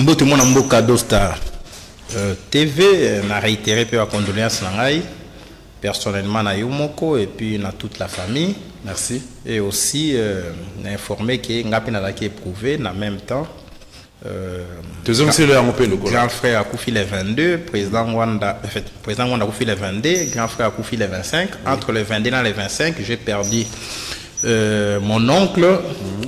Mbote mwana mboka Dostar TV n'a réitéré peu à condoléances nangai personnellement na Yomoko et puis na toute la famille. Merci. Et aussi n'a informé que ngapi na qui éprouvé en même temps grand frère Akoufi les 22, président Wanda Akoufi les 22, grand frère Akoufi les 25. Entre les 22 et les 25, j'ai perdu mon oncle,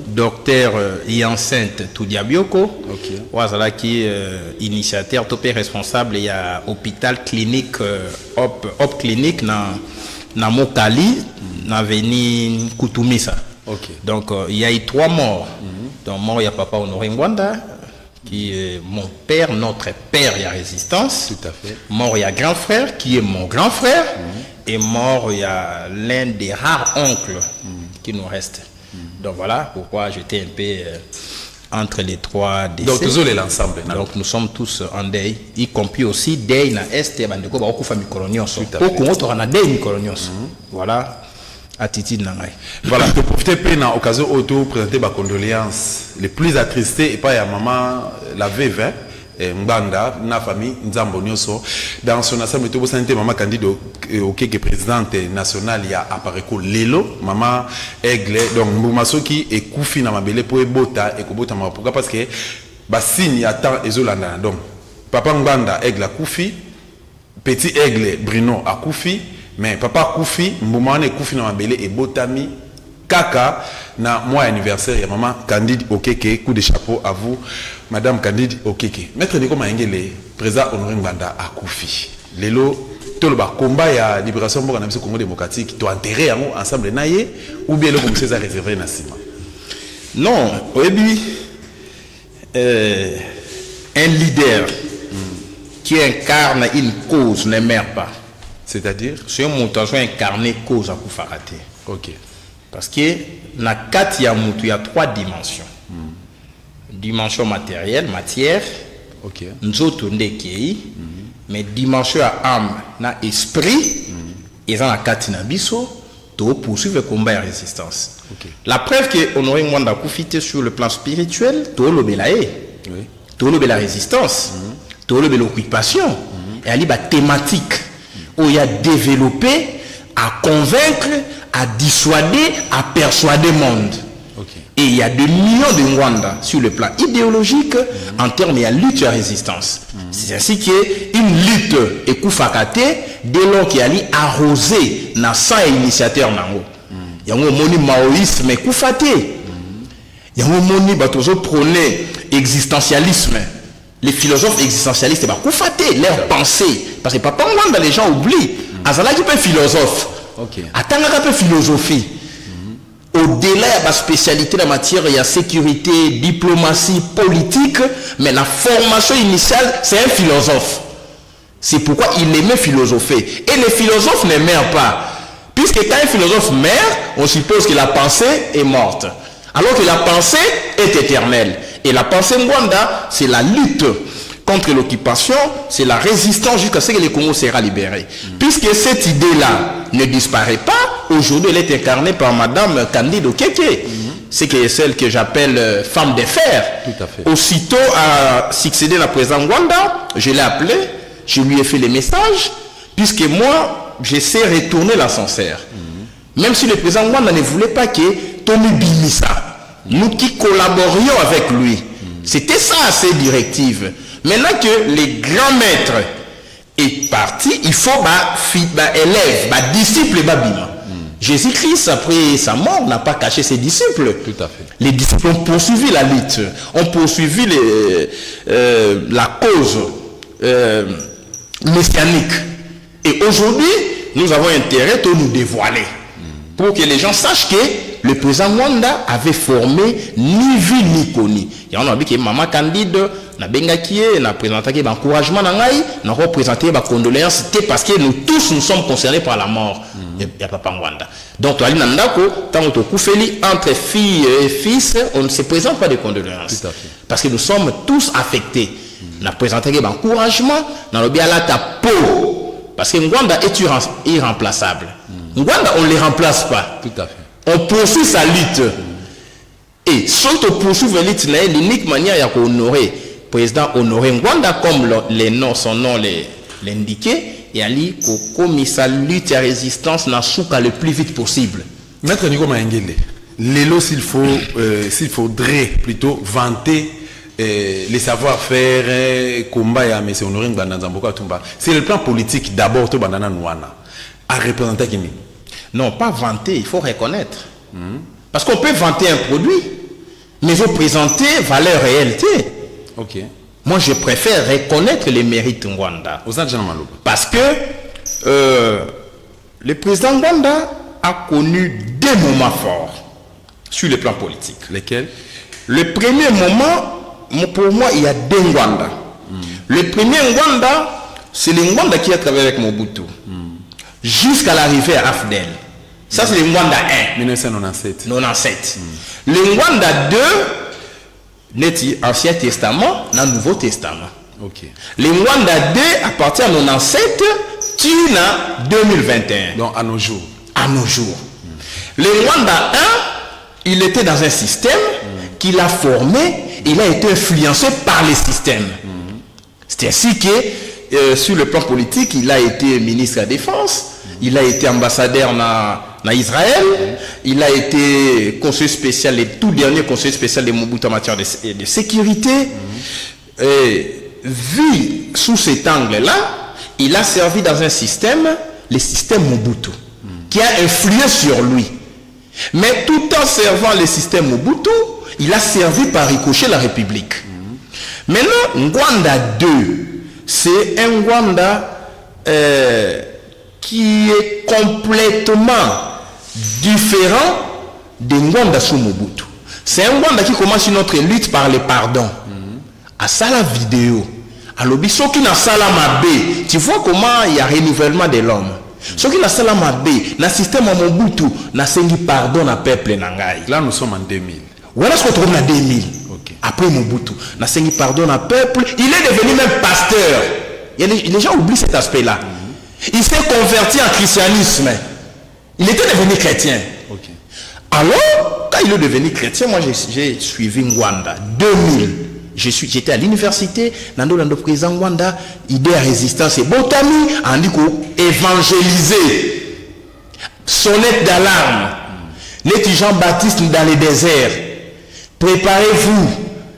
docteur Yansente Toudiabioko, Ouazala qui est initiateur, topé responsable, il y a hôpital clinique, Hop Clinique, na Mokali, na veni Koutoumissa. Donc il y a eu 3 morts. Donc mort, il y a papa Honoré Ngwanda, qui est mon père, notre père, il y a résistance. Tout à fait. Mort, il y a grand frère, qui est mon grand frère. Et mort, il y a l'un des rares oncles qui nous reste. Donc voilà pourquoi j'étais un peu entre les 3 décès. Donc tous l'ensemble. Donc nous sommes tous en deuil, y compris aussi deuil na est bandeko ba okufa mikolo nyonso. Au Congo to na deuil mikolo nyonso. Voilà. Attitude nangai. Voilà, de profiter peine à occasion auto présenter ma condoléances les plus attristés et pas ya maman la veuve Mbanda na famille Nzambo Nyoso dans son assemblée to santé maman candidat au que présidente nationale ya apareko lelo maman Aigle donc Mbumasoki et Koufi na mabele pour ebota et kobota ma pourquoi parce que ba signe ya temps ezolanda donc papa Mbanda Aigle a Koufi petit Aigle Bruno a Koufi. Mais papa Koufi, Mboumane Koufi na mabele et Botami, Kaka, na moi anniversaire, et maman Candide Okeke, coup de chapeau à vous, madame Candide Okeke. Maître Nico Maengele, président Honoré Mbanda à Koufi. Lelo, tout le bas, combat ya libération pour le Congo démocratique, tu as enterré ensemble naïe, ou bien le comme César réservé Nassima? Non, oui, un leader qui incarne une cause ne meurt pas. C'est-à-dire c'est un montage incarné cause à Koufarate. Ok. Parce que na 4 il y a 3 dimensions. Dimension matérielle, matière. Ok. Nzoto ndekei. Mais dimension à âme, na esprit. Et dans la 4 na biso, to poursuivre le combat et résistance. Ok. La preuve que Honoré Mwanda Koufité sur le plan spirituel, to lo belae. Oui. To lo la résistance. To lo l'occupation. Et ali ba thématique. Où il y a développé, à convaincre, à dissuader, à persuader le monde. Et il y a des millions de Rwanda sur le plan idéologique en termes de lutte et résistance. C'est ainsi qu'une lutte et koufakate dès lors qu'il y a arrosé dans 100 initiateurs. Il y a un moni maoïsme et koufate. Il y a un moni batozo prôné existentialisme. Les philosophes existentialistes, bah, leur pensée. Parce que papa, Mwanda, les gens oublient. Azala qui peut philosophe. Attends, un peu philosophie. Au-delà de la spécialité de la matière, il y a sécurité, diplomatie, politique. Mais la formation initiale, c'est un philosophe. C'est pourquoi il aimait philosopher. Et les philosophes ne meurent pas. Puisque quand un philosophe meurt, on suppose que la pensée est morte. Alors que la pensée est éternelle. Et la pensée Mwanda, c'est la lutte contre l'occupation, c'est la résistance jusqu'à ce que le Congo sera libéré. Puisque cette idée-là ne disparaît pas, aujourd'hui elle est incarnée par madame Candide Okeke. C'est celle que j'appelle femme de fer. Tout à fait. Aussitôt à succéder la présidente Mwanda, je l'ai appelé, je lui ai fait les messages, puisque moi, je sais retourner l'ascenseur. Même si le président Mwanda ne voulait pas que Tony Bimissa, nous qui collaborions avec lui, c'était ça ses directives. Maintenant que les grands maîtres est parti, il faut élève, disciple Babima. Jésus-Christ, après sa mort, n'a pas caché ses disciples. Tout à fait. Les disciples ont poursuivi la lutte, ont poursuivi la cause messianique. Et aujourd'hui, nous avons intérêt à nous dévoiler. Pour que les gens sachent que le président Mwanda avait formé ni vu ni connu. Et on a vu que maman Candide n'a bengakie, n'a présenté l'encouragement, n'a représenté la condoléance, parce que nous tous nous sommes concernés par la mort de papa Mwanda. Donc, tant entre filles et fils, on ne se présente pas de condoléances. Parce que nous sommes tous affectés. On a présenté l'encouragement, on a bien là ta peau. Parce que Mwanda est irremplaçable. Mwanda, on ne les remplace pas. Tout à fait. On poursuit sa lutte. Et surtout poursuivre la lutte, l'unique manière d'honorer président Honoré Ngwanda, comme son nom l'indiquait, et Ali comme sa lutte à résistance n'a souka le plus vite possible. Maître Nico Maengele, l'élo s'il faudrait plutôt vanter les savoir-faire combat à M. Honoré Ngwanda Nzamboka Tumba. C'est le plan politique d'abord to bandana Nouana à représenter Kimi. Non, pas vanter, il faut reconnaître. Parce qu'on peut vanter un produit, mais il faut présenter valeur réalité. Ok. Moi, je préfère reconnaître les mérites de Ngwanda. Parce que le président Ngwanda a connu deux moments forts sur le plan politique. Lesquels? Le premier moment, pour moi, il y a deux Ngwanda. Le premier Ngwanda, c'est le Ngwanda qui a travaillé avec Mobutu. Jusqu'à l'arrivée à Afdel. Ça, c'est le Ngwanda 1. 1997. Le Ngwanda 2, n'est Ancien Testament, dans le Nouveau Testament. Okay. Le Ngwanda 2 appartient à 97, tu en 2021. Donc à nos jours. À nos jours. Le Ngwanda 1, il était dans un système qu'il a formé, il a été influencé par les systèmes. C'est ainsi que, sur le plan politique, il a été ministre de la Défense, il a été ambassadeur en Israël, il a été conseiller spécial, le tout dernier conseiller spécial de Mobutu en matière de sécurité. Et vu sous cet angle-là, il a servi dans un système, le système Mobutu, qui a influé sur lui. Mais tout en servant le système Mobutu, il a servi par ricochet la République. Maintenant, Ngwanda 2, c'est un Ngwanda qui est complètement différent de Ngwanda sous Mobutu. C'est un Ngwanda qui commence notre lutte par le pardon. À ça la vidéo. À l'obiso qui n'a salamabe. Tu vois comment il y a renouvellement de l'homme. Ce qui n'a salamabe, dans le système Mobutu, n'a sengi pardon à peuple nangai. Là nous sommes en 2000. Voilà ce qu'on trouve en 2000. Okay. Après Mobutu, n'a sengi pardon à peuple. Il est devenu même pasteur. Les gens oublient cet aspect-là. Il s'est converti en christianisme. Il était devenu chrétien. Okay. Alors, quand il est devenu chrétien, moi j'ai suivi Ngwanda. 2000. J'étais à l'université, Nando président Ngwanda, idée à résistance et botami, on dit qu'on évangéliser. Sonnette d'alarme. Net Jean-Baptiste dans les déserts. Préparez-vous.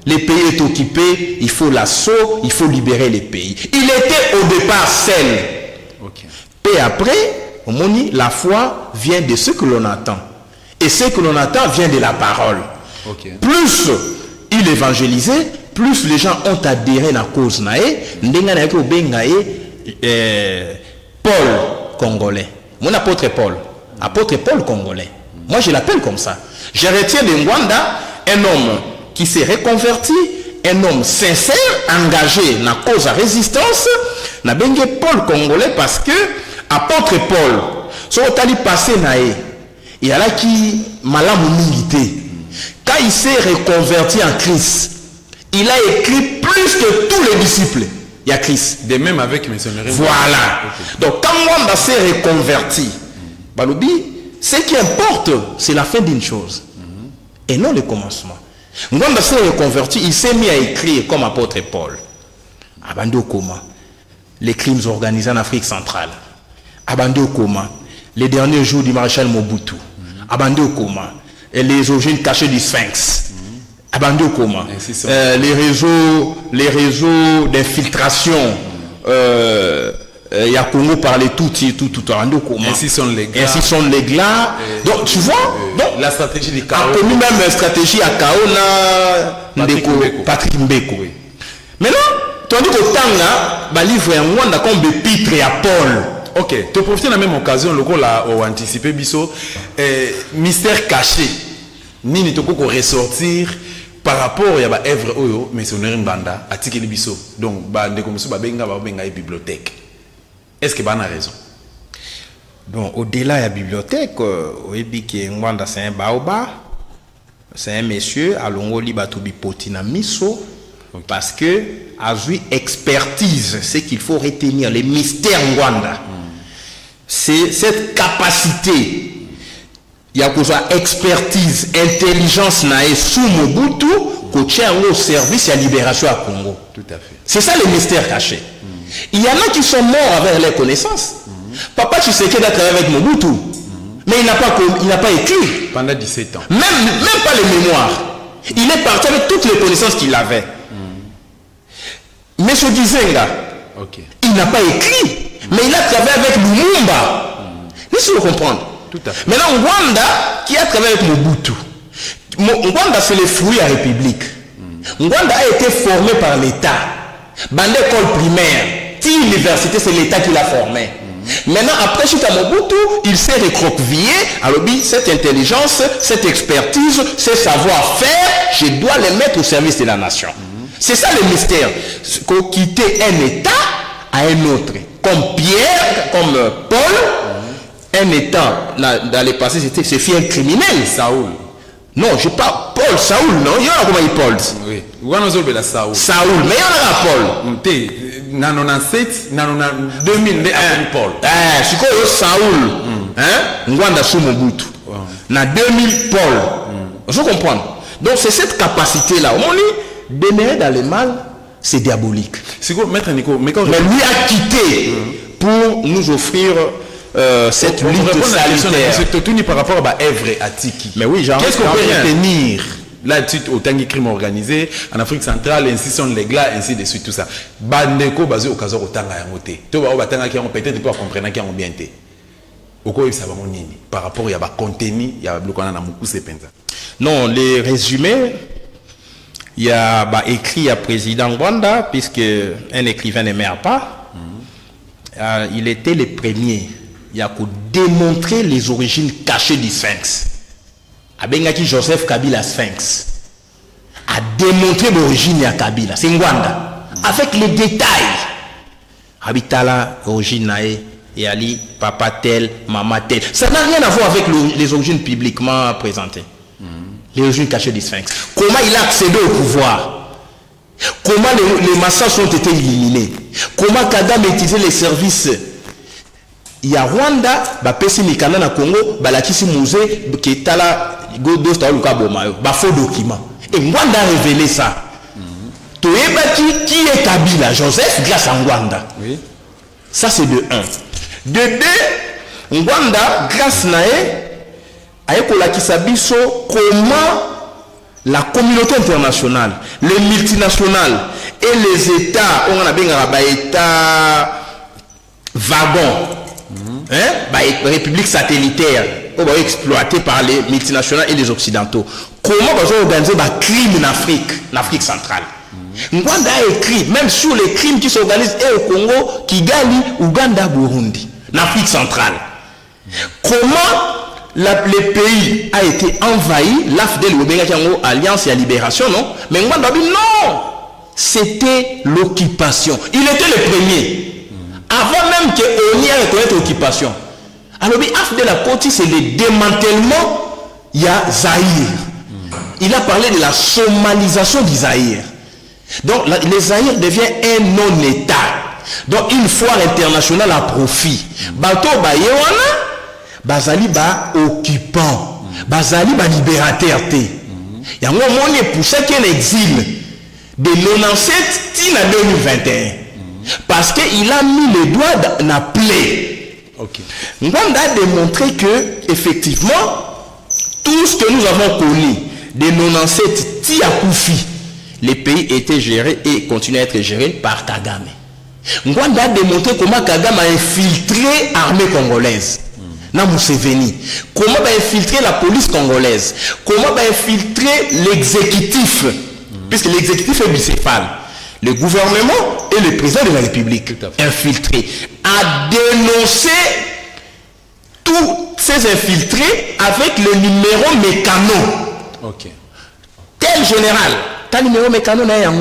Le pays est occupé, il faut l'assaut, il faut libérer les pays. Il était au départ seul. Okay. Et après, la foi vient de ce que l'on attend. Et ce que l'on attend vient de la parole. Okay. Plus il évangélisait, plus les gens ont adhéré à la cause. Paul congolais. Mon apôtre Paul. Apôtre Paul congolais. Moi je l'appelle comme ça. Je retiens de Ngwanda un homme qui s'est reconverti, un homme sincère, engagé dans la cause à résistance, n'a pas Paul congolais parce que apôtre Paul, ce qui passé naé, il y a là qui malam milité. Quand il s'est reconverti en Christ, il a écrit plus que tous les disciples. Il y a Christ. De même avec missionnaire. Voilà. Okay. Donc quand on s'est reconverti, Balobi, ce qui importe, c'est la fin d'une chose. Et non le commencement. Ngwanda s'est reconverti, il s'est mis à écrire comme apôtre Paul. Abandé au coma. Les crimes organisés en Afrique centrale. Abandé au coma. Les derniers jours du maréchal Mobutu. Abandé au coma. Et les origines cachées du Sphinx. Abandé au coma. Les réseaux d'infiltration. Il y a Congo parler tout abandé au coma. Ainsi sont les glas. Donc tu vois, donc, la stratégie du Kao. A connu même stratégie à Kao Patrick Mbeko. Oui. Maintenant, tandis qu'au temps là, livre un Ngwanda comme épître à Paul. Ok, tu profites de la même occasion, le rôle a anticipé Bisso, mystère caché, ni ne peut ressortir par rapport à l'œuvre Oyo, mais c'est une banda, à Tikeli Bisso. Donc, de comme ça, benga bibliothèque. Est-ce que Bana a raison? Bon, au-delà de la bibliothèque, Ngwanda c'est un baoba, c'est un monsieur, Alongo Libatubi Potina Miso, parce que a vu expertise, c'est qu'il faut retenir, les mystères Ngwanda. C'est cette capacité, il y a expertise, intelligence nae sous Mobutu coacher au service et à libération à Congo. Tout à fait. C'est ça le mystère caché. Il y en a qui sont morts avec les connaissances. Papa Tshisekedi a travaillé avec Mobutu, mais il n'a pas écrit. Pendant 17 ans. Même pas les mémoires. Il est parti avec toutes les connaissances qu'il avait. Mais ce Gizenga, il n'a pas écrit, mais il a travaillé avec Lumumba. Laissez-le comprendre. Tout à fait. Maintenant, Rwanda, qui a travaillé avec Mobutu. Rwanda, c'est le fruit de la République. Rwanda a été formé par l'État. Dans l'école primaire, l'université, c'est l'État qui l'a formé. Maintenant, après Chita Mobutu, il s'est recroquevillé. Alors, cette intelligence, cette expertise, ce savoir-faire, je dois les mettre au service de la nation. C'est ça le mystère. Quitter un État à un autre. Comme Pierre, comme Paul, un État, dans le passé, c'était un criminel. Saoul. Non, je parle Paul, Saoul, non? Il y en a comment il Paul. Oui. Où est-ce que Saoul? Saoul, mais il y en a Paul. Dans 97, dans 2000, Paul. C'est quoi Saoul? Ngwanda sous Mobutu. Dans 2000, Paul. Vous comprenez? Donc c'est cette capacité-là. On dit, demeurer dans le mal, c'est diabolique. C'est quoi, maître Nico? Mais lui a quitté pour nous offrir cette lutte salutaire. C'est tout par rapport à l'œuvre Atiki. Mais oui, qu'est-ce qu'on peut retenir là-dessus autant de crimes organisés en Afrique centrale, institutions légales, ainsi de suite, tout ça. Bandeko basé au cas où autant à yangoté. Tout va autant qui ont peut-être pas comprendre qui ont bien été. Au quoi ça va mon nini par rapport il y a pas contenu, il y a bloqué na muku c'est penza. Non, les résumés il y a écrit à président Rwanda puisque un écrivain ne meurt pas. Il était le premier. Il a démontré les origines cachées du Sphinx. Abengaki Joseph Kabila Sphinx a démontré l'origine de Kabila. C'est Rwanda. Avec les détails. Habitala, origine nae, et Ali, papa tel, maman tel. Ça n'a rien à voir avec les origines publiquement présentées. Les origines cachées du Sphinx. Comment il a accédé au pouvoir? Comment les massacres ont été éliminés? Comment Kadam a utilisé les services? Il y a Rwanda, Pesi Mikana na Congo, Balakisi Musée, qui est là, Godos Taoluka Bomayo, faux document. Et Rwanda a révélé ça. Toebaki, qui est Kabila? Joseph, grâce à Rwanda. Oui. Ça, c'est de 1. De 2, Rwanda, grâce à Ayekolakisa-biso, comment la communauté internationale, les multinationales et les États, on a bien un État wagon, république satellitaire, exploité par les multinationales et les occidentaux. Comment on va organiser des crimes en Afrique centrale? Rwanda a écrit, même sur les crimes qui s'organisent au Congo, Kigali, Ouganda, Burundi, en Afrique centrale. Comment le pays a été envahi, l'AFDEL, Alliance et la Libération, non? Mais Rwanda dit non! C'était l'occupation. Il était le premier. Avant même qu'on y ait reconnaître l'occupation. Alors, l'AFDEL, la côté, c'est le démantèlement, il y a Zaïre. Il a parlé de la somalisation du Zaïre. Donc, le Zaïre devient un non-État. Donc, une foire internationale à profit. Bato Bayewana, Bazali ba occupant. Bazali ba libérateur. Il y a un moment pour ça qu'il y a un exil de 97 à 2021. Parce qu'il a mis le doigt dans la plaie. Rwanda a démontré que, effectivement, tout ce que nous avons connu de 97 à Koufi, les pays étaient gérés et continuent à être gérés par Kagame. Rwanda a démontré comment Kagame a infiltré l'armée congolaise. Na Museveni. Comment a infiltré la police congolaise? Comment a infiltré l'exécutif? Puisque l'exécutif est bicéphale. Le gouvernement et le président de la République infiltré a dénoncé tous ces infiltrés avec le numéro mécano. Tel général, tel numéro mécano n'a rien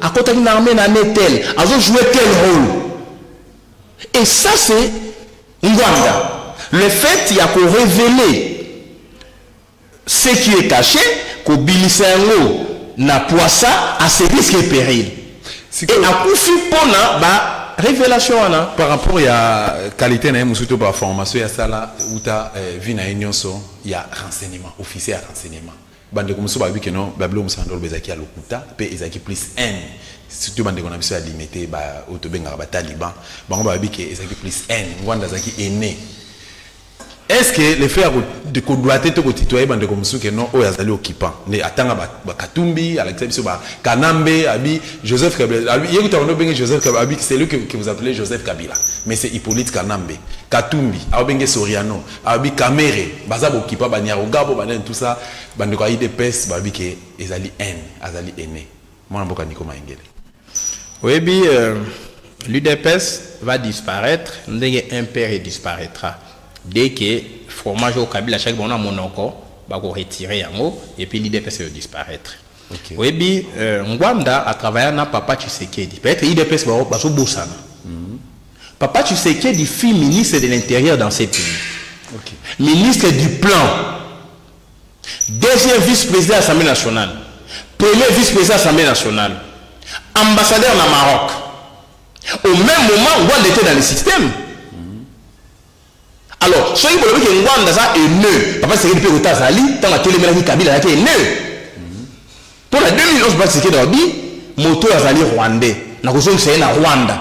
à côté d'une armée n'a tel, a joué tel rôle. Et ça c'est Rwanda. Le fait qu'il y a qu'à révéler ce qui est caché, qu'au Bilisango n'a pas ça à ses risques et périls. Et à Koufi Pona, révélation par rapport à la qualité de la formation, il y a ça là où tu as vu il y a renseignement, officier à renseignement. bande comme ça ba que non bablo musandolo bezaki à lokuta pe ezaki plus N surtout bande qu'on a besoin de limiter ba autobenga ba taliban bango ba que ezaki plus N ngwanda zaki ene. Est-ce que le fait de doiter to titoyer bande comme ça que non o yazali occupant ne atanga ba Katumbi Alexis ba Kanambe abi Joseph Kabila abi yeko taono benga Joseph Kabila abi c'est lui que vous appelez Joseph Kabila mais c'est Hippolyte Kanambe Katumbi abenge Soriano abi Kamere bazabo occupant ba Nyarogabo ba tout ça bande ko IDPS ba bi que ezali N azali ene moi mboka Nico Maengele. Oui bi l'UDPS va disparaître ndenge impère disparaîtra. Dès que fromage au Kabila chaque bon monoko va retirer yango et puis l'IDPS va disparaître. Okay. Oui bi Ngwanda a travaillé na Papa Tshisekedi. Peut-être l'IDPS va so bosana. Papa Tshisekedi fut ministre de l'Intérieur dans ces pays. Okay. Ministre du plan. Deuxième vice-président de l'Assemblée nationale. Premier vice-président de l'Assemblée nationale. Ambassadeur na Maroc. Au même moment, Ngwanda était dans le système. Alors, ceux qui veulent que Ngwanda ça est nœud. Papa c'est que depuis que Zali, tant la télé qui Kabila est nœud. Pour la 2011, Papa c'est que Dabi, moto Zali rwandais. Na kozongi c'est na Rwanda.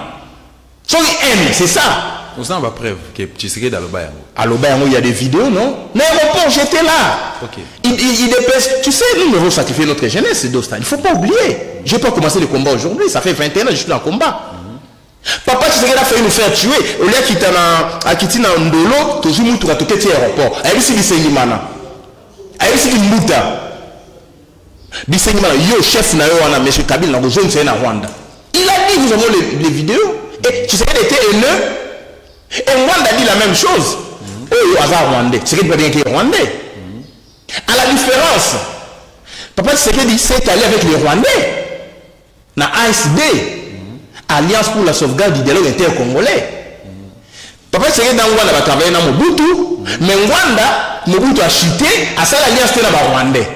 Ceux qui aiment, c'est ça. Vous avez preuve que Tshisekedi dans le Bayango. À l'Obayango, il y a des vidéos, non? L'aéroport, j'étais là. Ok. Il dépêche. Tu sais, nous devons sacrifier notre jeunesse, Dostan. Il ne faut pas oublier. Je n'ai pas commencé le combat aujourd'hui. Ça fait 21 ans que je suis en combat. Papa Tshisekedi a failli nous faire tuer. Au lieu qu'il ait na ndolo, toujours nous tourner tout aéroport. Aïe si Bisengimana. Aïe si Mbuta. Bisengimana, yo chef na yo wana monsieur Kabila na zone c'est na Rwanda. Il a dit nous avons les vidéos et Tshisekedi était haineux. Et Rwanda dit la même chose. Oh yo azar rwandais. Tshisekedi pas bien qu'il est rwandais. À la différence, Papa Tshisekedi s'est allé avec les Rwandais. Na ASD. Alliance pour la sauvegarde du dialogue intercongolais. Papa Tshisekedi dans Rwanda va travailler dans Mobutu, mais Rwanda, Mobutu a chuté, à ça l'alliance dans le Rwandais.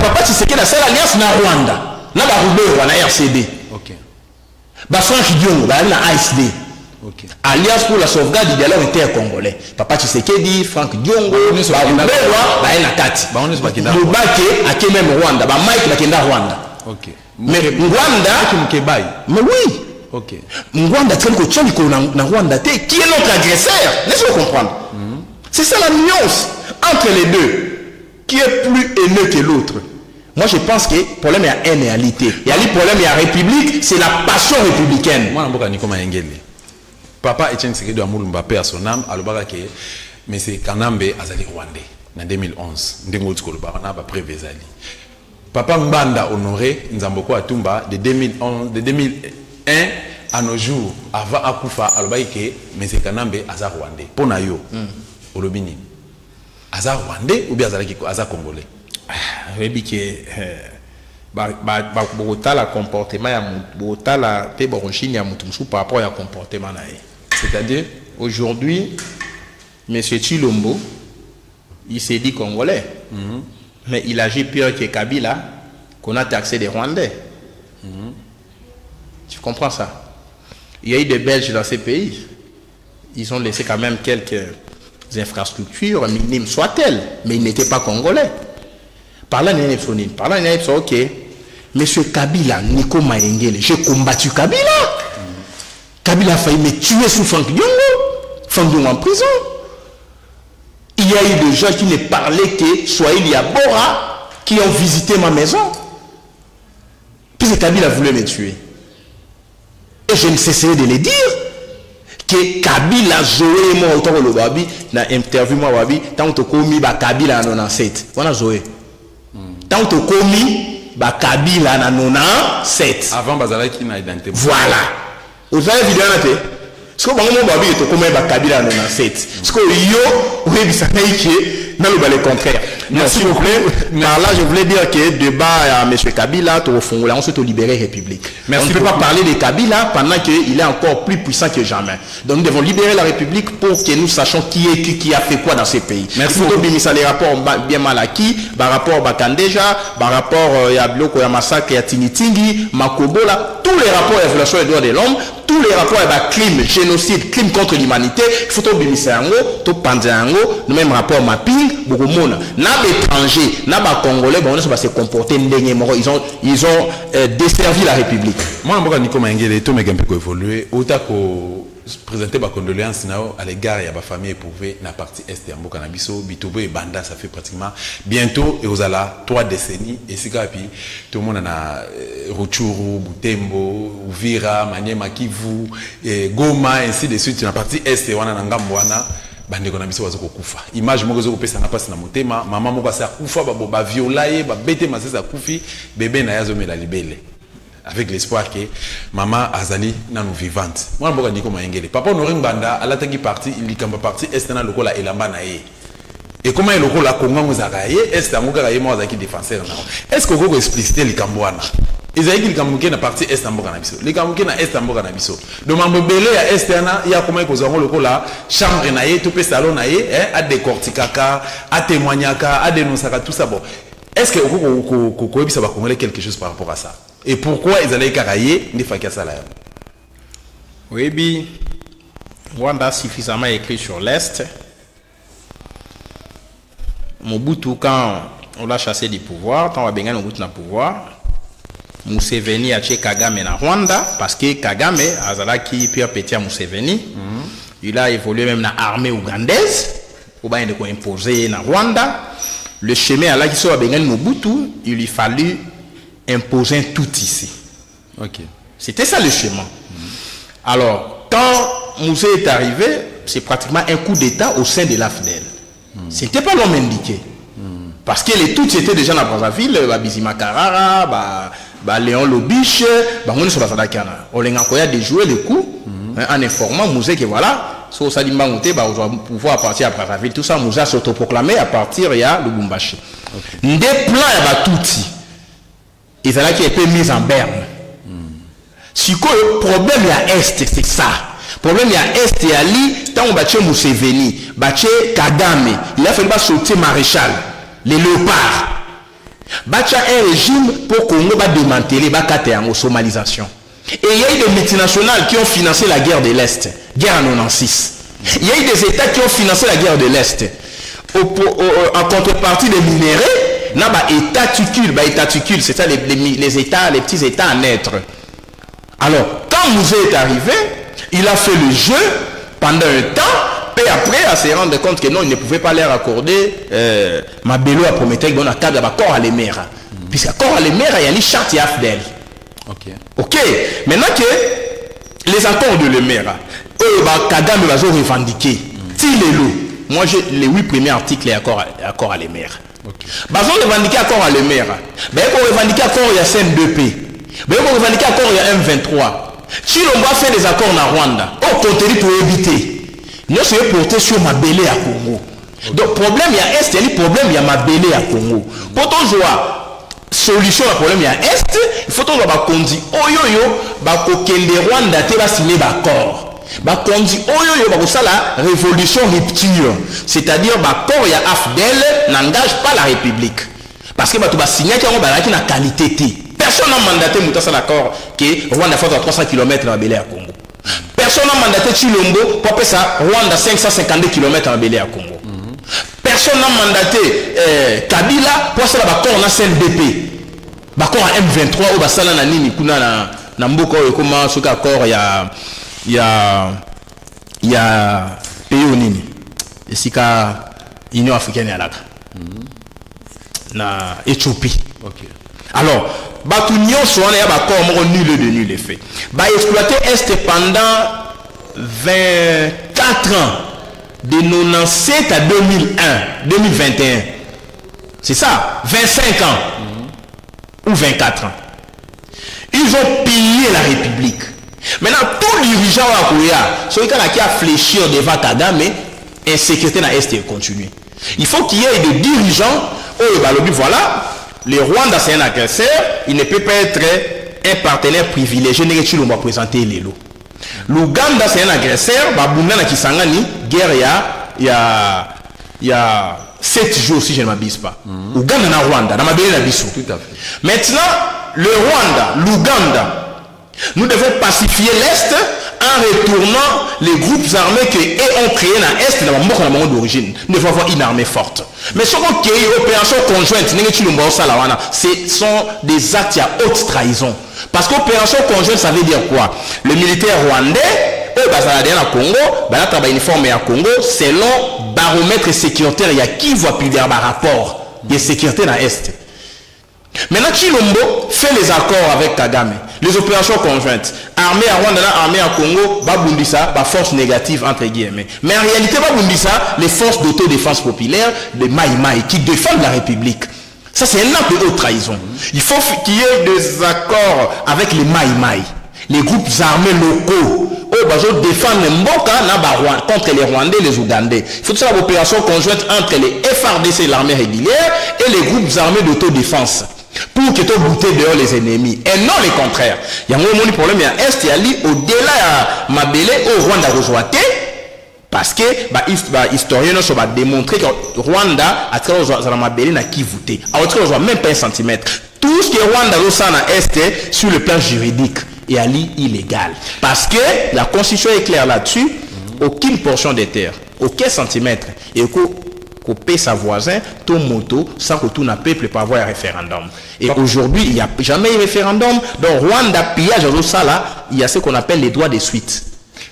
Papa Tshisekedi a ça l'alliance dans Rwanda, dans le Rwanda, dans RCD. Ok. Franck Diongo, dans l'ASD. Ok. Alliance pour la sauvegarde du dialogue intercongolais. Papa Tshisekedi, Franck Diongo, Barumberwa, Baenakati. Lubake, à même Rwanda, Mike Bakenda Rwanda. Ok. Mais Rwanda, mais oui. Ok. Rwanda, qui est notre agresseur. Laissez-moi comprendre. C'est ça la nuance entre les deux. Qui est plus haineux que l'autre? Moi, je pense que le problème est à haine et à réalité. Il y a le problème et à République, c'est la passion républicaine. Moi, je suis Papa Etienne Tshisekedi a moulu Mbappé à son âme, à l'obara que M. Kanambe azali Rwandais en 2011. Ndengo Tskoloba, on a prévezali. Papa Mbanda honoré Nzamboko Atumba de 2011, de 2001 à nos jours, avant Akufa, alobaki que M. Kanambe aza Rwandais. Pona yo, olobini. Aza Rwandais ou bien aza Congolais? Oui, que la comportement par rapport au comportement. C'est-à-dire, aujourd'hui, M. Chilombo, il s'est dit Congolais. Mais il agit pire que Kabila, qu'on a taxé des Rwandais. Tu comprends ça? Il y a eu des Belges dans ces pays. Ils ont laissé quand même quelques infrastructures, minimes soient-elles, mais ils n'étaient pas Congolais. Parlant de ok. Monsieur Kabila, Nico Maengele, j'ai combattu Kabila. Kabila a failli me tuer sous Franck Diongo. Franck Diongo en prison. Il y a eu des gens qui ne parlaient que Swahili Bora qui ont visité ma maison. Puis Kabila voulait me tuer. Et je ne cesserai de le dire que Kabila Zoé moi autant le babi na interview moi babi tant que commis ba Kabila en 97. Voilà Zoé. Tant que commis ba Kabila en 97. Avant bazala qui n'a identité. Voilà. Vous avez vidéo là té. Ce que bango babi est commis ba Kabila en 97. Ce que yo oui bisa naiki na le contraire. Merci beaucoup. Par là, je voulais dire que débat à M. Kabila, on se libérer République. Merci. On ne peut pas parler de Kabila pendant qu'il est encore plus puissant que jamais. Donc nous devons libérer la République pour que nous sachions qui a fait quoi dans ces pays. Merci beaucoup. Les rapports bien mal acquis, par rapport à Kandeja, par rapport à Bloko, à Massacre, à Tinitingi, Makobola, tous les rapports à la violation des droits de l'homme, tous les rapports à crime, génocide, crime contre l'humanité, il faut tout bimiser, tout penser, nous même rapport mapping, beaucoup de monde. étrangers, na Congolais, bon, on va se comporter ils ont desservi la République. Moi, je suis comme un tout mais un peu évolué. Autant que présenter ma condoléance à l'égard de la famille éprouvée dans la partie est de Mboka Nabiso, Bitobo et Banda, ça fait pratiquement bientôt et aux 3 décennies. Et c'est puis tout le monde a Rutshuru, Butembo, Uvira, Maniema, Kivu, Goma, ainsi de suite. Dans la partie est, on a Ngambwana. Bandeko na biso bazoko kufa image moko zoko pesa na pasi na motema mama moko sa kufa ba violaye ba bete masesa kufi bébé na yazo mela libele avec l'espoir que maman azali na nous vivante moi mboka ndiko mayengele papa Honoré Mbanda alataki parti ilikamba parti estana lokola elamba na ye et comment lokola konga muzaka ye est amuka ka ye mo azaki défenseur na est-ce que vous expliciter likambwana Isaïe qui est na partie est amboka na biso. Les kamuke na est amboka na biso. Donc mambele ya est na ya comment ko zango lokola chambre na ye to pe salon na ye a décorticaka, a témoignaka, a dénoncaka tout ça bon. Est-ce que ko ebisa ba congolais quelque chose par rapport à ça? Et pourquoi ils allaient karayer ni fakia ça là? Oui bi Rwanda suffisamment écrit sur l'est. Mobutu quand on l'a chassé du pouvoir, quand on a benga Mobutu na pouvoir. Museveni a tué Kagame na Rwanda parce que Kagame azalaki Pierre Pétia Museveni. Il a évolué même dans l'armée ougandaise pour imposer na Rwanda. Le chemin à la qui soit bengan Mobutu, il lui fallut imposer un tout ici. Okay. C'était ça le chemin. Alors, quand Moussé est arrivé, c'est pratiquement un coup d'état au sein de l'AFDEL. C'était pas l'homme indiqué. Parce que les toutes étaient déjà dans Brazzaville, Bizima Karara, Léon Lobiche, on a déjoué le coup en informant Mouzé que voilà, si on a pouvoir partir à Brazzaville, tout ça, Mouzé a s'autoproclamé à partir de Lubumbashi. Des plans à Batouti, ils ont été mis en berne. Si le problème à Est, c'est ça. Le problème à Est et à Li, tant on battait Museveni, battait Kagame, il a fallu sauter Maréchal, les léopards. Bacha un régime pour Congo va démanteler la somalisation. Et il y a eu des multinationales qui ont financé la guerre de l'Est, guerre en 96. Il y a eu des États qui ont financé la guerre de l'Est. En contrepartie des minéraux, il y a État tucule, c'est ça les États, les petits États à naître. Alors, quand Mouzé est arrivé, il a fait le jeu pendant un temps. Et après, à se rendre compte que non, il ne pouvait pas leur accorder Mabelo à Prométhée, il y a un cadre d'accord à l'Emera. Puisqu'à corps à l'Emera, il y a une charte Afdel. Ok. Maintenant que les accords de l'Emera, Kagame va revendiquer. Moi, j'ai les 8 premiers articles et accords à l'Emera. Ils ont revendiqué accord à l'Emera. Ils ont revendiqué accord il y a CN2P. Ils ont revendiqué accord il y a M23. Si l'on va faire des accords en Rwanda, au contenu pour éviter. Nous sommes portés sur Mabélé à Congo. Donc, problème, il y a Est, il y a problème, il y a Mabélé à Congo. Pour ton joie, solution au problème, il y a Est, il faut qu'on va conduire. Oh yo yo, bah, Kokende Rwanda, tu vas signer d'accord. Bah, conduire, oh yo yo, bah, ça la révolution rupture. C'est-à-dire, bah, corps, il y a Afdel, n'engage pas la République. Parce que, bah, tu vas signer qu'il y a une qualité. Personne n'a mandaté, Moutassa l'accord, que Rwanda fait à 300 km à Mabélé à Congo. Personne n'a mandaté Chilombo pour appeler ça Rwanda 552 km en Belé à Congo. Personne n'a mandaté Kabila pour ça l'accord en CNDP. L'accord en M23 ou Basala Nani Kuna Nambuko et comment ce accord il y a pays au Nini. Et si ka Union africaine à l'Aka. Na Éthiopie. Alors, Batunion soit un accord nul de nul effet. Bah exploiter Est pendant 24 ans, de 97 à 2021. C'est ça, 25 ans ou 24 ans. Ils ont pillé la République. Maintenant, tous les dirigeants à Kouya, ceux qui a fléchi devant Kagame, insécurité dans l'Est continue. Il faut qu'il y ait des dirigeants, voilà. Le Rwanda, c'est un agresseur, il ne peut pas être un partenaire privilégié, on va présenter les lots. L'Ouganda, c'est un agresseur, Babunda Kisangani, guerre, il y a 7 jours, si je ne m'abuse pas. Ouganda, na Rwanda, dans ma belle Nabiso. Tout à fait. Maintenant, le Rwanda, l'Ouganda, nous devons pacifier l'Est en retournant les groupes armés qui ont créé dans l'Est, dans le monde d'origine. Il faut avoir une armée forte. Mais ce qu'on crée, opération conjointe, ce sont des actes à haute trahison. Parce qu'opération conjointe, ça veut dire quoi? Le militaire rwandais, eux, au Congo, travaillent uniforme à Congo, selon baromètre sécuritaire, il y a qui voit plus d'un rapport de sécurité dans l'Est. Maintenant, Chilombo fait les accords avec Kagame, les opérations conjointes. Armée à Rwanda, armée à Congo, Babundisa, force négative entre guillemets. Mais en réalité, Babundisa, les forces d'autodéfense populaire de Maï Maï qui défendent la République. Ça, c'est un acte de haute trahison. Il faut qu'il y ait des accords avec les Maï Maï, les groupes armés locaux. Eux, défendent les Mboka contre les Rwandais et les Ougandais. Il faut que ça soit une opération conjointe entre les FRDC, l'armée régulière, et les groupes armés d'autodéfense. Pour que tu goûter dehors les ennemis. Et non le contraire. Il y a un problème à l'Est, il y a au-delà de Mabele, au Rwanda rejoité. Parce que les historiens ont démontré que Rwanda a très Mabele n'a qui voté. Alors, tu ne même pas un centimètre. Tout ce que Rwanda a à l'Est sur le plan juridique est illégal. Parce que la constitution est claire là-dessus. Aucune portion des terres, aucun centimètre. Et qu'on paie sa voisin, ton moto, sans que tout le peuple peut avoir un référendum. Et aujourd'hui, il n'y a jamais eu référendum. Donc, Rwanda, pillage, il y a ce qu'on appelle les droits de suite.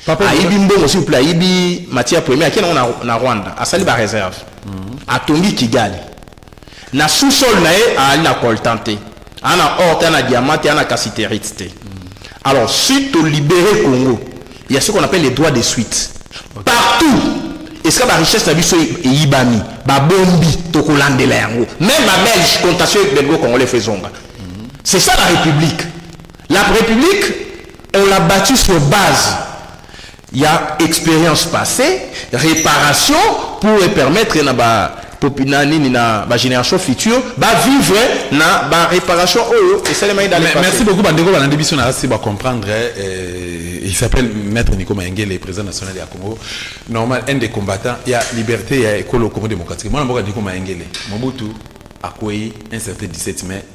À Ibimbo, s'il vous plaît, à Ibi, matière première, à qui on a Rwanda, à Saliba réserve, à Tongi Kigali. Na sous-sol, na coltante, na or, na diamant, na cassiterite. Alors, si tu libères Congo, il y a ce qu'on appelle les droits de suite. Partout. Est-ce que la richesse de la est Ibami, Babombi, Tokolandela yango, même ma Belge, contagieux Belgo Congolais Faisonga. C'est ça la République. La République, on l'a battue sur base. Il y a expérience passée, réparation pour permettre à la génération future de vivre la réparation. Merci beaucoup, Bandego. Dans l'émission, on va comprendre. Il s'appelle Maître Nico Maengele, le président national de Congo. Normal, un des combattants, il y a liberté, il y a école au Congo démocratique. Moi, je suis Nico Maengele. Mobutu a accueilli un certain 17 mai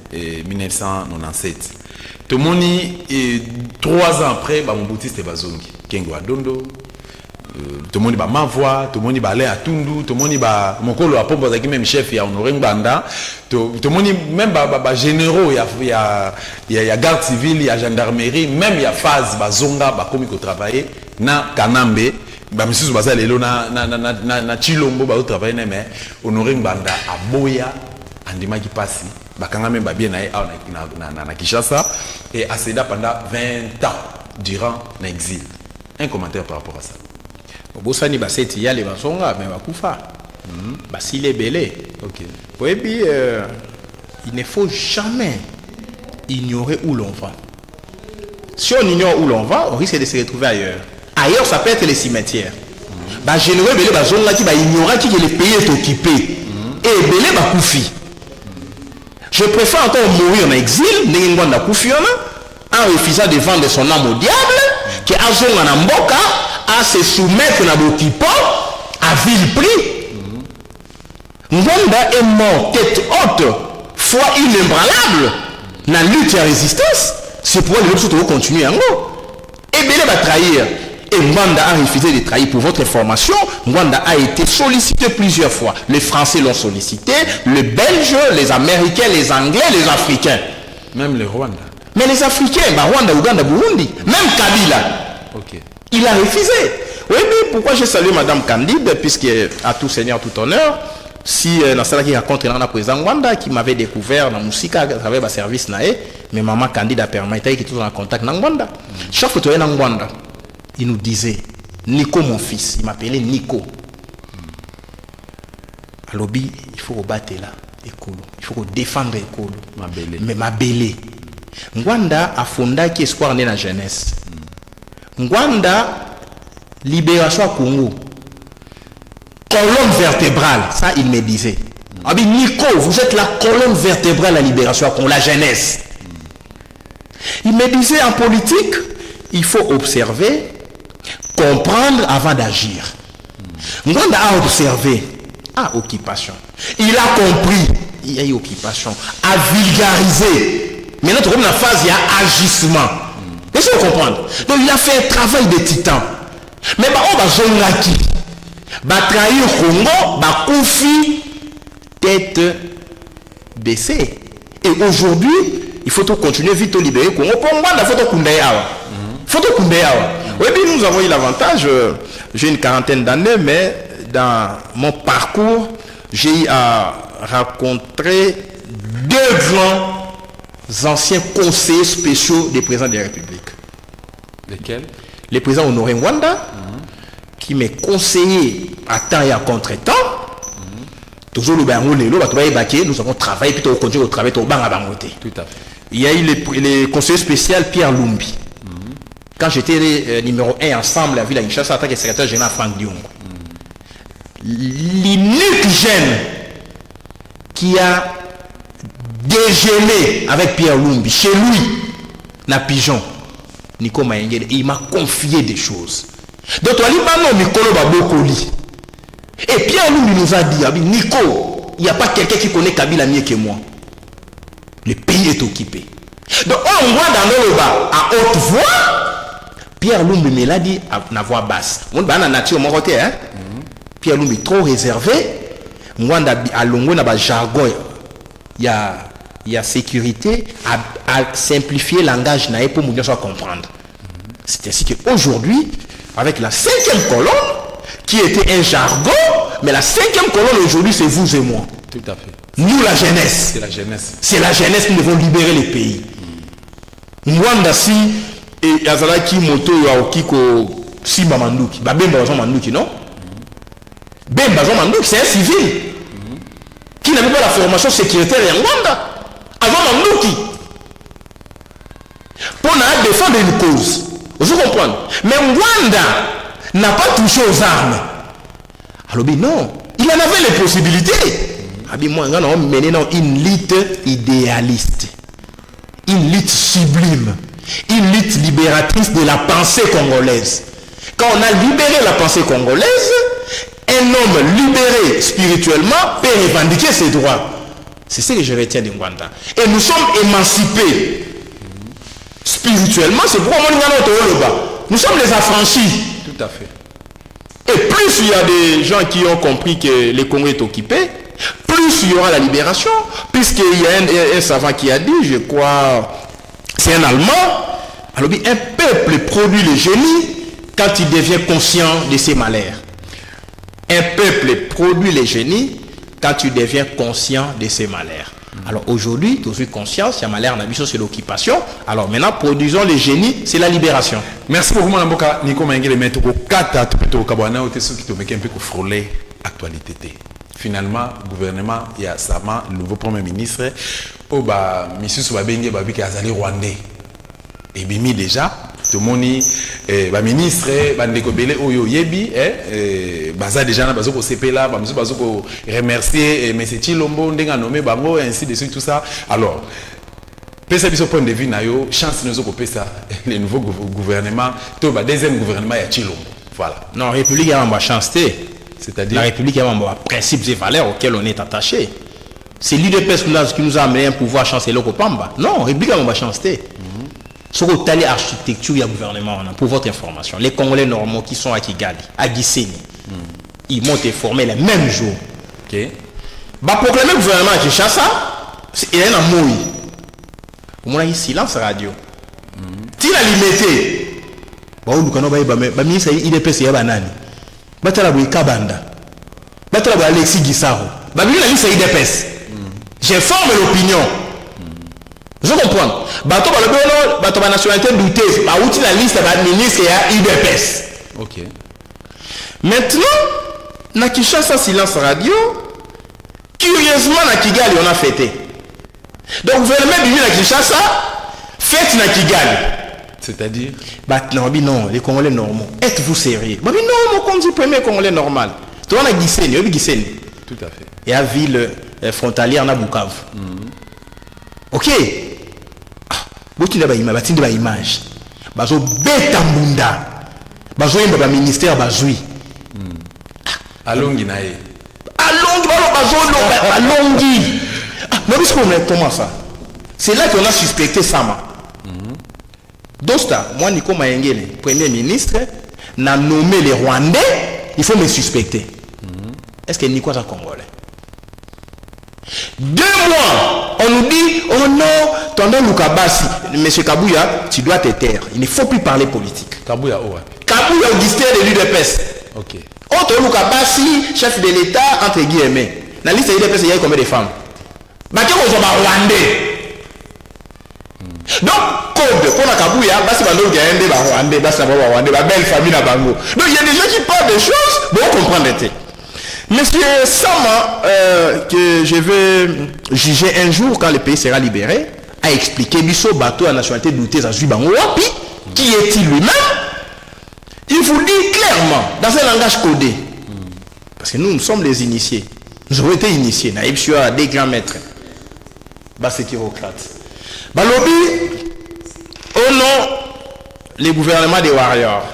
1997. Tout le monde, 3 ans après, Mobutu c'était Bazongi. Kengo Adondo. Tout le monde va m'envoyer, tout le monde va aller à Tundu, tout le monde va mon a pompe même chef il y a honoré Banda, tout le monde même généraux il y a garde civile, il y a gendarmerie, même il y a phase bazonga ba komi ko travailler na Kanambe, ba monsieur baza lelo na Chilombo ba travailler mais honoré Banda à Boya andima qui passe ba kanga même ba bien na Kinshasa et à cela pendant 20 ans durant l'exil. Un commentaire par rapport à ça. Bosani baseti ya les basonga mais bakufa basile belé. OK. Oui, puis il ne faut jamais ignorer où l'on va. Si on ignore où l'on va, on risque de se retrouver ailleurs. Ailleurs, ça peut être les cimetières. Bah générer belé basonga qui va ignorer que le pays est occupé et belé bakufi. Je préfère encore mourir en exil, n'engwanda kufiona, en refusant de vendre son âme au diable, que azonga na mboka à se soumettre à l'occupant à vil prix. Ngwanda est mort tête haute, foi inébranlable dans la lutte et la résistance. C'est pourquoi les autres continuer en haut. Et Belé va trahir. Et Ngwanda a refusé de trahir pour votre formation. Ngwanda a été sollicité plusieurs fois. Les Français l'ont sollicité, les Belges, les Américains, les Anglais, les Africains. Même les Rwandais. Mais les Africains, Rwanda, Ouganda, Burundi, même Kabila. OK. Il a refusé. Oui, mais pourquoi j'ai salué Madame Candide, puisque à tout seigneur, tout honneur, si dans celle qui raconte le président Rwanda qui m'avait découvert dans Moussika à travers le service naé, mais maman Candide a permis qu'il était en contact avec Rwanda. Chaque fois que tu es en Rwanda, il nous disait Nico mon fils, il m'appelait Nico. À l'objet, il faut rebattre là, écolo. Il faut défendre écolo. Mais ma belle. Rwanda a fondé qui espoir dans la jeunesse. Rwanda, libération à Congo. Colonne vertébrale, ça il me disait. Ah bien Nico, vous êtes la colonne vertébrale à la libération à Congo, la jeunesse. Il me disait en politique, il faut observer, comprendre avant d'agir. Rwanda a observé, occupation. Il a compris, il y a eu occupation, a vulgarisé. Maintenant, tu vois la phase, il y a agissement. Est-ce que vous comprenez? Donc il a fait un travail de titan. Mais on va zongaki. Va trahir Congo, va confier tête baissée. Et aujourd'hui, il faut continuer vite au libérer Congo. Pour moi, il faut tout Kundeyawa. Faut tout Kundeyawa. Oui, bien nous avons eu l'avantage, j'ai une quarantaine d'années, mais dans mon parcours, j'ai eu à rencontrer deux grands anciens conseillers spéciaux des présidents de la République. Lesquels? Le président Honoré Ngwanda, qui m'a conseillé à temps et à contre-temps. Toujours nous avons travaillé, puis on continue de travailler. Tout à fait. Il y a eu le conseiller spécial Pierre Lumbi. Quand j'étais numéro 1 ensemble à la ville de Kinshasa, en tant que secrétaire général Franck Diongo. L'unique jeune qui a déjeuné avec Pierre Lumbi, chez lui, na Pigeon, Nico Mayengele, il m'a confié des choses. Donc, Nicolas Babokoli. Et Pierre Lumbi nous a dit, Nico, il n'y a pas quelqu'un qui connaît Kabila mieux que moi. Le pays est occupé. Donc, on voit dans le bas, à haute voix, Pierre Lumbi me l'a dit à la voix basse. On va dans la nature, mon côté, hein? Pierre Lumbi trop réservé. Moi, à Longo, dans le jargon, il y a sécurité à simplifier le langage pour nous comprendre. C'est ainsi qu'aujourd'hui, avec la 5e colonne, qui était un jargon, mais la 5e colonne aujourd'hui, c'est vous et moi. Tout à fait. Nous, la jeunesse. C'est la jeunesse. C'est la jeunesse qui devons libérer les pays. Mwanda si, et Yazalaki Moto Yaokiko Simba Manduki. Bemba Bazon Manduki, non? Bemba Bazon Manduki, c'est un civil qui n'avait pas la formation sécuritaire en Rwanda. Avant Manduki. Pour défendre une cause. Vous comprenez? Mais Rwanda n'a pas touché aux armes. Alors, non, il en avait les possibilités. Moi, on a mené une lutte idéaliste, une lutte sublime, une lutte libératrice de la pensée congolaise. Quand on a libéré la pensée congolaise, un homme libéré spirituellement peut revendiquer ses droits. C'est ce que je retiens de Rwanda. Et nous sommes émancipés spirituellement, c'est pourquoi nous sommes les affranchis. Tout à fait. Et plus il y a des gens qui ont compris que le Congo est occupé, plus il y aura la libération, puisqu'il y a un savant qui a dit, je crois, c'est un Allemand, alors un peuple produit le génie quand il devient conscient de ses malheurs. Un peuple produit le génie quand il devient conscient de ses malheurs. Alors aujourd'hui, tu as conscience, il y a malheur, c'est l'occupation. Alors maintenant, produisons le génie, c'est la libération. Merci beaucoup, Mme Mboka. Nico Mayengele, mais tu as un peu frôler l'actualité. Finalement, le gouvernement, il y a Sama, le nouveau premier ministre, au bas, M. Soubabenge, qui a allé Rwandais. Et bimi déjà, tout le monde, le ministre, Bandekobele, Oyo Yebi, Baza déjà, Bazo CP là, Bazo remercier, M. Chilombo, Ndenga nommé Bango, ainsi de suite, tout ça. Alors, pesa biso point de vue na yo chance nous ko pesa le nouveau gouvernement to ba deuxième gouvernement ya Chilombo. Voilà. Non, République a une chance. C'est-à-dire la République a un principes et valeurs auxquels on est attaché. C'est l'UDPS qui nous a amené un pouvoir chanceler au Pamba. Non, République a une chance. Sur le architecture du gouvernement, pour votre information, les Congolais normaux qui sont à Kigali, à Gisenyi, ils m'ont été formés le même jour. Ok. Bah proclamer le gouvernement à Kinshasa, il y a un mot. On a eu silence radio. Si la limité, le ministre IDPS est banani. Kabanda. Alexis Guissaro. J'informe l'opinion. Je comprends. La nationalité douteuse. La liste de ministre et IDPS. Ok. Maintenant, na Kinshasa silence radio, curieusement, na Kigali, on a fêté. Donc, le gouvernement de Kinshasa fête na Kigali. C'est-à-dire non, les Congolais normaux. Êtes-vous sérieux? Non, on dit premier Congolais normal. Tu vois, on a Gisenyi. Tout à fait. Et à ville frontalière, on a Bukavu. Ok. Beaucoup de image. Bazo beta munda. Bazo yimba ministère bazui. Alongi nae. Alongi. Mais comment ça? C'est là qu'on a suspecté Sama. Dosta, moi Nico Mayengele, Premier ministre, n'a nommé les Rwandais, il faut me suspecter. Est-ce que Nico est un Congolais? 2 mois, on nous dit, oh non, Tonton Lukabasi, monsieur Kabouya, tu dois te taire. Il ne faut plus parler politique. Kabouya, ouais. Kabouya, Augustin de l'UDPS. Ok. Tonton Lukabasi, chef de l'État, entre guillemets. Dans la liste de l'UDPS, il y a combien de femmes? Baké aux Rwandais. Donc, code, pour la Kabouya, basi bando gaende ba Rwandais, basi ba Rwandais, ba belle famille na bango. Donc il y a des gens qui parlent des choses, bon comprendre. Monsieur Sama, que je vais juger un jour quand le pays sera libéré, a expliqué Bisso bateau à nationalité doutée à Zubango Wapi, qui est-il lui-même? Il vous dit clairement, dans un langage codé, parce que nous sommes les initiés, nous avons été initiés, Naïb Sua, des grands maîtres, Bassekirocrates. Balobi, au nom, les gouvernements des warriors,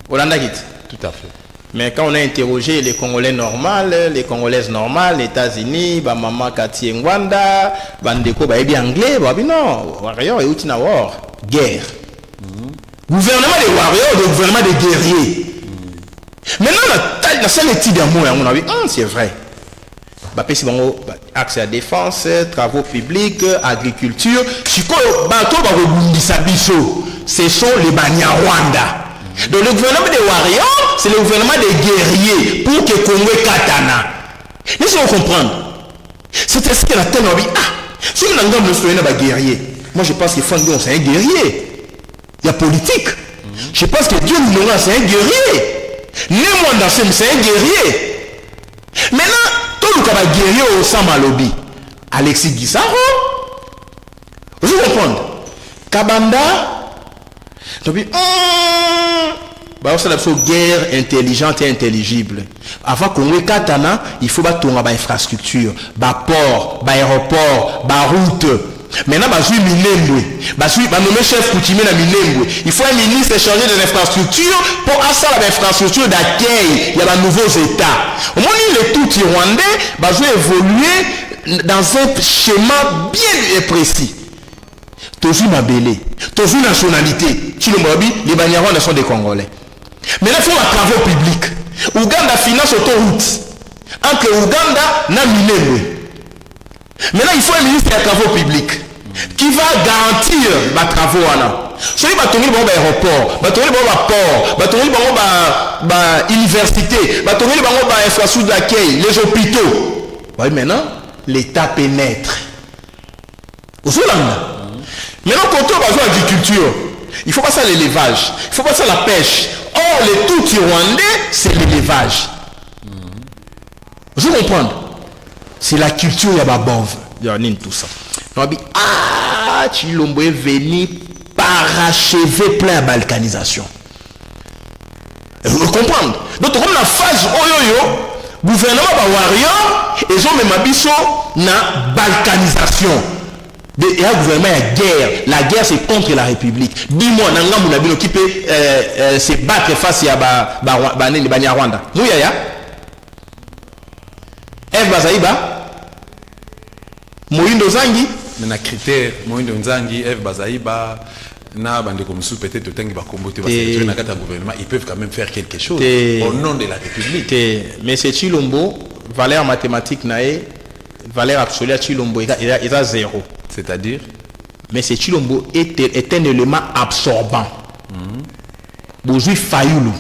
Olanda Git. Tout à fait. Mais quand on a interrogé les Congolais normales, les Congolaises normales, les États-Unis, maman Kati Ngwanda, Bandeko, bien anglais, non, warriors et outina war, guerre. Gouvernement des warriors, le gouvernement des guerriers. Maintenant, la seule étude d'amour, on a vu, c'est vrai. Accès à la défense, travaux publics, agriculture. Ce sont les Banyarwanda. Donc le gouvernement des warriors, c'est le gouvernement des guerriers pour que Congo Katana. Laissez-moi comprendre. C'est ce que la tête m'a dit. Ah, si on a un guerrier, moi je pense que Fandon c'est un guerrier. Il y a politique. Je pense que Dieu nous c'est un guerrier. Némanda c'est un guerrier. Maintenant, tout le monde guerrier au Samalobi. Alexis Guissaro. Vous comprenez? Kabanda. Donc, c'est la guerre intelligente et intelligible. Avant qu'on ait Katana, il faut tourner à infrastructure, port, aéroport, route. Maintenant, nommer chef coutumier dans Minembwe. Il faut un ministre chargé de l'infrastructure pour assurer l'infrastructure d'accueil. Il y a de nouveaux États. Au moment où les tout Rwandais va évoluer dans un schéma bien précis. Toujours Mabélé, toujours nationalité. Les Banyarwanda sont des Congolais. Maintenant, il faut un travaux public. Ouganda finance autoroute. Entre Ouganda et Minembwe. Maintenant, il faut un ministre des travaux publics qui va garantir les travaux. Si vous avez un aéroport, un port, une université, une infrastructure d'accueil, les hôpitaux. Maintenant, l'État pénètre. Vous avez maintenant, quand on va jouer l'agriculture, il faut pas ça l'élevage, il faut pas ça la pêche. Or, les tout rwandais, c'est l'élevage. Vous comprenez? C'est la culture, il y a tout ça. Ah, Chilombo est venu parachever plein de balkanisation. Vous comprenez? Donc, comme la phase Oyoyo, gouvernement warrior, ils ont même abisso na balkanisation. Il y a un gouvernement, il y a guerre. La guerre, c'est contre la République. Dis-moi, qui peut se battre face à les Banyarwanda. Nous, il y a Eve Bazaïba, Moïndo Zangi. Mais na critère, Moïndo Zangi, Eve Bazaïba, na bande comme sous peut-être autant qui va combattre na kata gouvernement, ils peuvent quand même faire quelque chose au nom de la République. Mais c'est Chilombo, valeur mathématique nae, valeur absolue à Chilombo, il a 0. C'est-à-dire? Mais c'est Chilombo est un élément absorbant. Bozui Fayoulou,